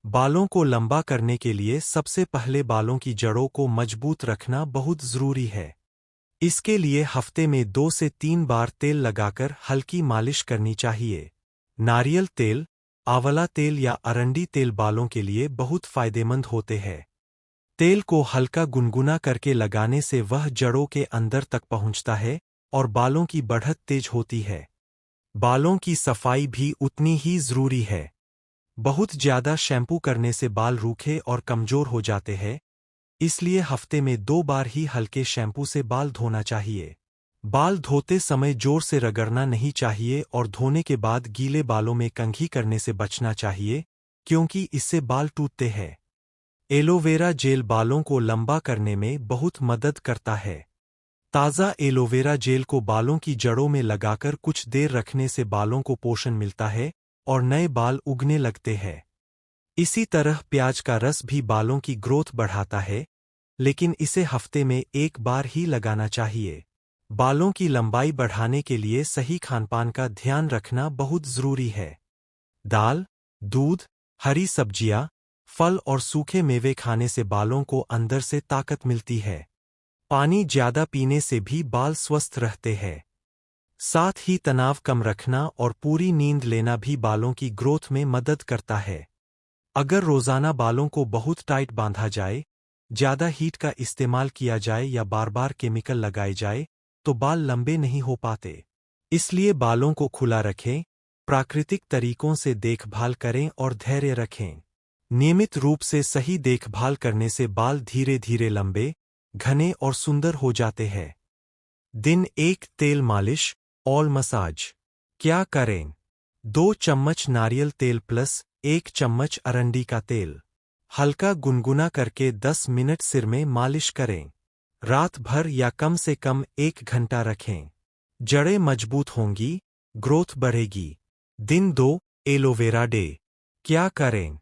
बालों को लंबा करने के लिए सबसे पहले बालों की जड़ों को मजबूत रखना बहुत ज़रूरी है। इसके लिए हफ्ते में 2 से 3 बार तेल लगाकर हल्की मालिश करनी चाहिए। नारियल तेल, आंवला तेल या अरंडी तेल बालों के लिए बहुत फायदेमंद होते हैं। तेल को हल्का गुनगुना करके लगाने से वह जड़ों के अंदर तक पहुंचता है और बालों की बढ़त तेज होती है। बालों की सफाई भी उतनी ही ज़रूरी है। बहुत ज़्यादा शैम्पू करने से बाल रूखे और कमज़ोर हो जाते हैं, इसलिए हफ्ते में 2 बार ही हल्के शैम्पू से बाल धोना चाहिए। बाल धोते समय जोर से रगड़ना नहीं चाहिए और धोने के बाद गीले बालों में कंघी करने से बचना चाहिए, क्योंकि इससे बाल टूटते हैं। एलोवेरा जेल बालों को लंबा करने में बहुत मदद करता है। ताज़ा एलोवेरा जेल को बालों की जड़ों में लगाकर कुछ देर रखने से बालों को पोषण मिलता है और नए बाल उगने लगते हैं। इसी तरह प्याज का रस भी बालों की ग्रोथ बढ़ाता है, लेकिन इसे हफ्ते में 1 बार ही लगाना चाहिए। बालों की लंबाई बढ़ाने के लिए सही खानपान का ध्यान रखना बहुत ज़रूरी है। दाल, दूध, हरी सब्जियां, फल और सूखे मेवे खाने से बालों को अंदर से ताकत मिलती है। पानी ज़्यादा पीने से भी बाल स्वस्थ रहते हैं। साथ ही तनाव कम रखना और पूरी नींद लेना भी बालों की ग्रोथ में मदद करता है। अगर रोज़ाना बालों को बहुत टाइट बांधा जाए, ज़्यादा हीट का इस्तेमाल किया जाए या बार-बार केमिकल लगाए जाए, तो बाल लंबे नहीं हो पाते। इसलिए बालों को खुला रखें, प्राकृतिक तरीकों से देखभाल करें और धैर्य रखें। नियमित रूप से सही देखभाल करने से बाल धीरे-धीरे लंबे, घने और सुंदर हो जाते हैं। दिन 1 तेल मालिश, ऑयल मसाज। क्या करें? 2 चम्मच नारियल तेल प्लस 1 चम्मच अरंडी का तेल। हल्का गुनगुना करके 10 मिनट सिर में मालिश करें। रात भर या कम से कम 1 घंटा रखें। जड़ें मजबूत होंगी, ग्रोथ बढ़ेगी। दिन 2 एलोवेरा डे। क्या करें?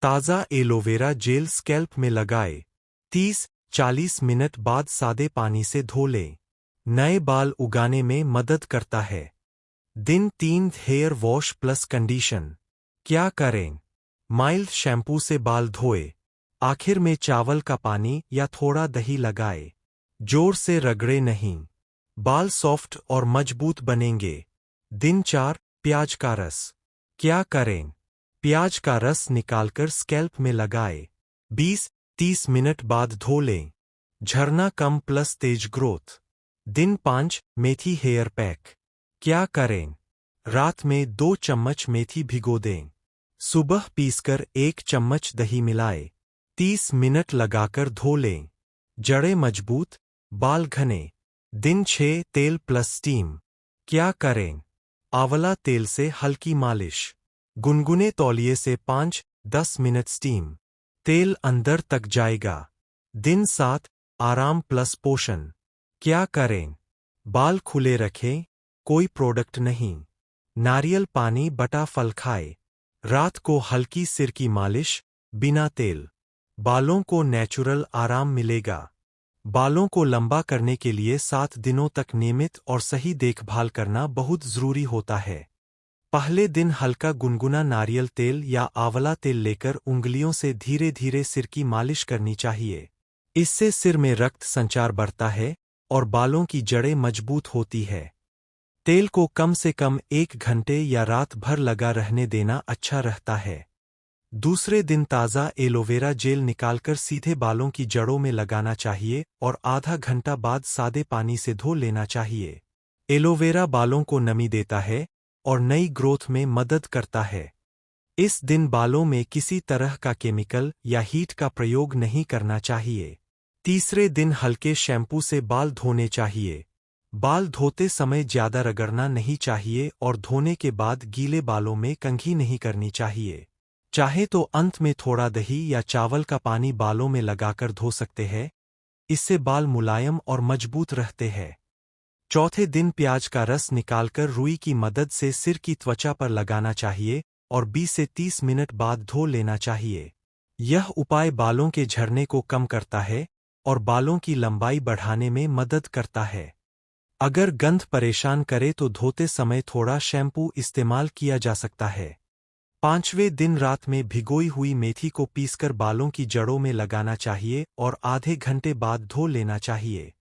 ताज़ा एलोवेरा जेल स्कैल्प में लगाएं। 30-40 मिनट बाद सादे पानी से धो लें। नए बाल उगाने में मदद करता है। दिन 3 हेयर वॉश प्लस कंडीशन। क्या करें? माइल्ड शैम्पू से बाल धोए। आखिर में चावल का पानी या थोड़ा दही लगाए। जोर से रगड़े नहीं। बाल सॉफ्ट और मजबूत बनेंगे। दिन 4 प्याज का रस। क्या करें? प्याज का रस निकालकर स्कैल्प में लगाए। 20-30 मिनट बाद धो लें। झरना कम प्लस तेज ग्रोथ। दिन 5 मेथी हेयर पैक। क्या करें? रात में 2 चम्मच मेथी भिगो दें। सुबह पीसकर 1 चम्मच दही मिलाएं। 30 मिनट लगाकर धो लें। जड़ें मजबूत, बाल घने। दिन 6 तेल प्लस स्टीम। क्या करें? आंवला तेल से हल्की मालिश। गुनगुने तौलिए से 5-10 मिनट स्टीम। तेल अंदर तक जाएगा। दिन 7 आराम प्लस पोषण। क्या करें? बाल खुले रखें, कोई प्रोडक्ट नहीं। नारियल पानी बटा फल खाए। रात को हल्की सिर की मालिश, बिना तेल। बालों को नेचुरल आराम मिलेगा। बालों को लंबा करने के लिए 7 दिनों तक नियमित और सही देखभाल करना बहुत ज़रूरी होता है। पहले दिन हल्का गुनगुना नारियल तेल या आंवला तेल लेकर उंगलियों से धीरे-धीरे सिर की मालिश करनी चाहिए। इससे सिर में रक्त संचार बढ़ता है और बालों की जड़ें मजबूत होती है। तेल को कम से कम 1 घंटे या रात भर लगा रहने देना अच्छा रहता है। दूसरे दिन ताज़ा एलोवेरा जेल निकालकर सीधे बालों की जड़ों में लगाना चाहिए और आधा घंटा बाद सादे पानी से धो लेना चाहिए। एलोवेरा बालों को नमी देता है और नई ग्रोथ में मदद करता है। इस दिन बालों में किसी तरह का केमिकल या हीट का प्रयोग नहीं करना चाहिए। तीसरे दिन हल्के शैम्पू से बाल धोने चाहिए। बाल धोते समय ज़्यादा रगड़ना नहीं चाहिए और धोने के बाद गीले बालों में कंघी नहीं करनी चाहिए। चाहे तो अंत में थोड़ा दही या चावल का पानी बालों में लगाकर धो सकते हैं। इससे बाल मुलायम और मजबूत रहते हैं। चौथे दिन प्याज का रस निकालकर रुई की मदद से सिर की त्वचा पर लगाना चाहिए और 20 से 30 मिनट बाद धो लेना चाहिए। यह उपाय बालों के झड़ने को कम करता है और बालों की लंबाई बढ़ाने में मदद करता है। अगर गंध परेशान करे तो धोते समय थोड़ा शैम्पू इस्तेमाल किया जा सकता है। 5वें दिन रात में भिगोई हुई मेथी को पीसकर बालों की जड़ों में लगाना चाहिए और आधे घंटे बाद धो लेना चाहिए।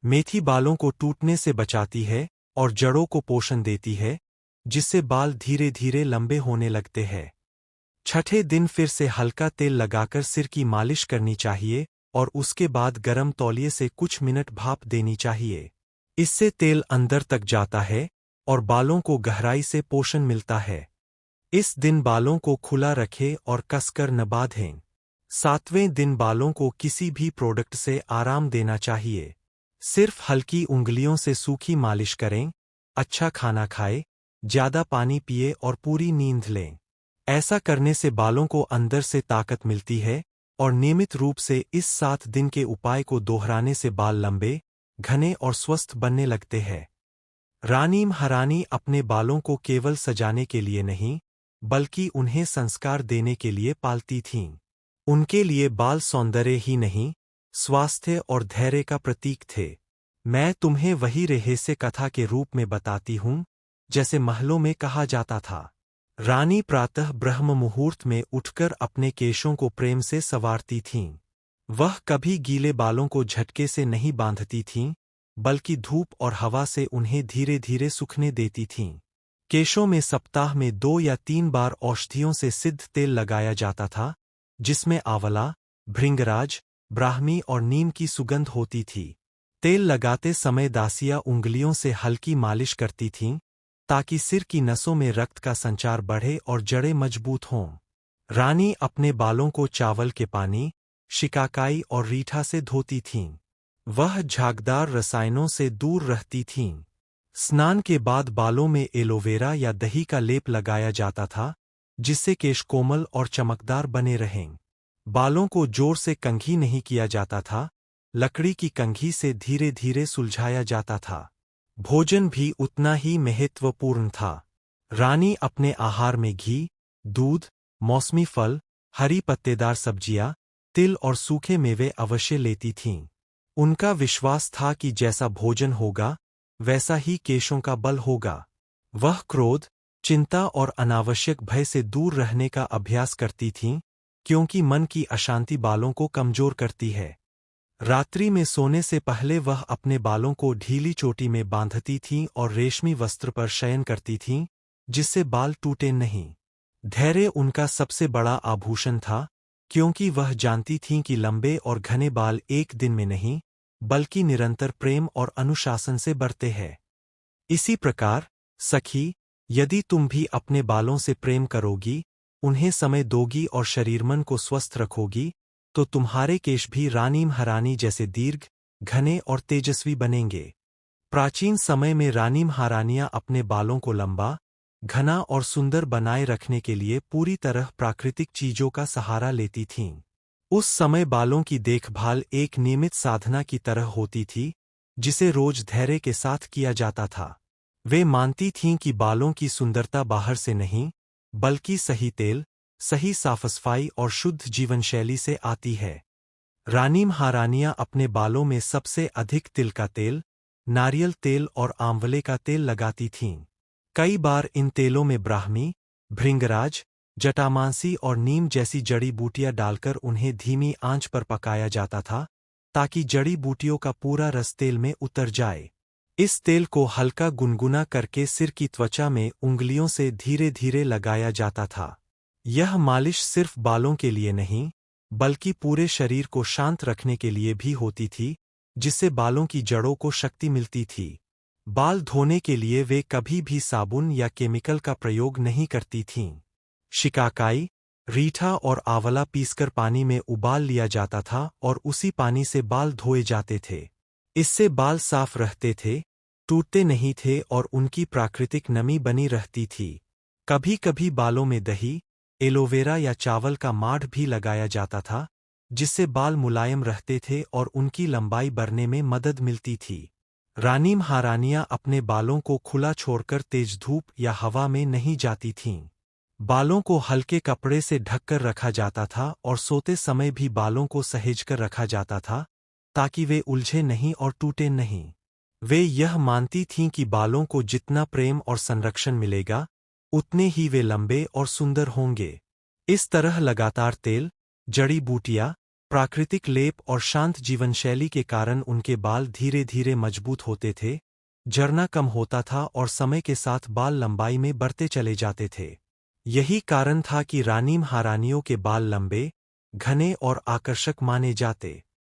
मेथी बालों को टूटने से बचाती है और जड़ों को पोषण देती है, जिससे बाल धीरे धीरे लंबे होने लगते हैं। 6ठे दिन फिर से हल्का तेल लगाकर सिर की मालिश करनी चाहिए और उसके बाद गर्म तौलिए से कुछ मिनट भाप देनी चाहिए। इससे तेल अंदर तक जाता है और बालों को गहराई से पोषण मिलता है। इस दिन बालों को खुला रखें और कसकर न बांधें। 7वें दिन बालों को किसी भी प्रोडक्ट से आराम देना चाहिए। सिर्फ हल्की उंगलियों से सूखी मालिश करें, अच्छा खाना खाएं, ज्यादा पानी पिए और पूरी नींद लें। ऐसा करने से बालों को अंदर से ताकत मिलती है और नियमित रूप से इस 7 दिन के उपाय को दोहराने से बाल लंबे, घने और स्वस्थ बनने लगते हैं। रानी महारानी अपने बालों को केवल सजाने के लिए नहीं, बल्कि उन्हें संस्कार देने के लिए पालती थीं। उनके लिए बाल सौंदर्य ही नहीं, स्वास्थ्य और धैर्य का प्रतीक थे। मैं तुम्हें वही रहस्य कथा के रूप में बताती हूँ, जैसे महलों में कहा जाता था। रानी प्रातः ब्रह्म मुहूर्त में उठकर अपने केशों को प्रेम से संवारती थीं। वह कभी गीले बालों को झटके से नहीं बांधती थीं, बल्कि धूप और हवा से उन्हें धीरे धीरे सूखने देती थीं। केशों में सप्ताह में 2 या 3 बार औषधियों से सिद्ध तेल लगाया जाता था, जिसमें आंवला, भृंगराज, ब्राह्मी और नीम की सुगंध होती थी। तेल लगाते समय दासियां उंगलियों से हल्की मालिश करती थीं, ताकि सिर की नसों में रक्त का संचार बढ़े और जड़ें मजबूत हों। रानी अपने बालों को चावल के पानी, शिकाकाई और रीठा से धोती थीं। वह झागदार रसायनों से दूर रहती थीं। स्नान के बाद बालों में एलोवेरा या दही का लेप लगाया जाता था, जिससे केश कोमल और चमकदार बने रहें। बालों को जोर से कंघी नहीं किया जाता था, लकड़ी की कंघी से धीरे धीरे सुलझाया जाता था। भोजन भी उतना ही महत्वपूर्ण था। रानी अपने आहार में घी, दूध, मौसमी फल, हरी पत्तेदार सब्जियां, तिल और सूखे मेवे अवश्य लेती थीं। उनका विश्वास था कि जैसा भोजन होगा, वैसा ही केशों का बल होगा। वह क्रोध, चिंता और अनावश्यक भय से दूर रहने का अभ्यास करती थीं, क्योंकि मन की अशांति बालों को कमजोर करती है। रात्रि में सोने से पहले वह अपने बालों को ढीली चोटी में बांधती थीं और रेशमी वस्त्र पर शयन करती थीं, जिससे बाल टूटे नहीं। धैर्य उनका सबसे बड़ा आभूषण था, क्योंकि वह जानती थीं कि लंबे और घने बाल एक दिन में नहीं, बल्कि निरंतर प्रेम और अनुशासन से बढ़ते हैं। इसी प्रकार, सखी, यदि तुम भी अपने बालों से प्रेम करोगी, उन्हें समय दोगी और शरीर मन को स्वस्थ रखोगी, तो तुम्हारे केश भी रानी महारानी जैसे दीर्घ, घने और तेजस्वी बनेंगे। प्राचीन समय में रानी महारानियां अपने बालों को लंबा, घना और सुंदर बनाए रखने के लिए पूरी तरह प्राकृतिक चीजों का सहारा लेती थीं। उस समय बालों की देखभाल एक नियमित साधना की तरह होती थी, जिसे रोज धैर्य के साथ किया जाता था। वे मानती थीं कि बालों की सुंदरता बाहर से नहीं, बल्कि सही तेल, सही साफ-सफाई और शुद्ध जीवनशैली से आती है। रानी महारानियां अपने बालों में सबसे अधिक तिल का तेल, नारियल तेल और आंवले का तेल लगाती थीं। कई बार इन तेलों में ब्राह्मी, भृंगराज, जटामांसी और नीम जैसी जड़ी बूटियां डालकर उन्हें धीमी आंच पर पकाया जाता था, ताकि जड़ी बूटियों का पूरा रस तेल में उतर जाए। इस तेल को हल्का गुनगुना करके सिर की त्वचा में उंगलियों से धीरे धीरे लगाया जाता था। यह मालिश सिर्फ बालों के लिए नहीं, बल्कि पूरे शरीर को शांत रखने के लिए भी होती थी, जिससे बालों की जड़ों को शक्ति मिलती थी। बाल धोने के लिए वे कभी भी साबुन या केमिकल का प्रयोग नहीं करती थीं। शिकाकाई, रीठा और आंवला पीसकर पानी में उबाल लिया जाता था और उसी पानी से बाल धोए जाते थे। इससे बाल साफ रहते थे, टूटते नहीं थे और उनकी प्राकृतिक नमी बनी रहती थी। कभी कभी बालों में दही, एलोवेरा या चावल का माढ़ भी लगाया जाता था, जिससे बाल मुलायम रहते थे और उनकी लंबाई बढ़ने में मदद मिलती थी। रानी महारानियां अपने बालों को खुला छोड़कर तेज धूप या हवा में नहीं जाती थीं। बालों को हल्के कपड़े से ढककर रखा जाता था और सोते समय भी बालों को सहेजकर रखा जाता था, ताकि वे उलझे नहीं और टूटे नहीं। वे यह मानती थीं कि बालों को जितना प्रेम और संरक्षण मिलेगा, उतने ही वे लंबे और सुंदर होंगे। इस तरह लगातार तेल, जड़ी बूटियां, प्राकृतिक लेप और शांत जीवनशैली के कारण उनके बाल धीरे धीरे मजबूत होते थे, झरना कम होता था और समय के साथ बाल लंबाई में बढ़ते चले जाते थे। यही कारण था कि रानी महारानियों के बाल लंबे, घने और आकर्षक माने जाते।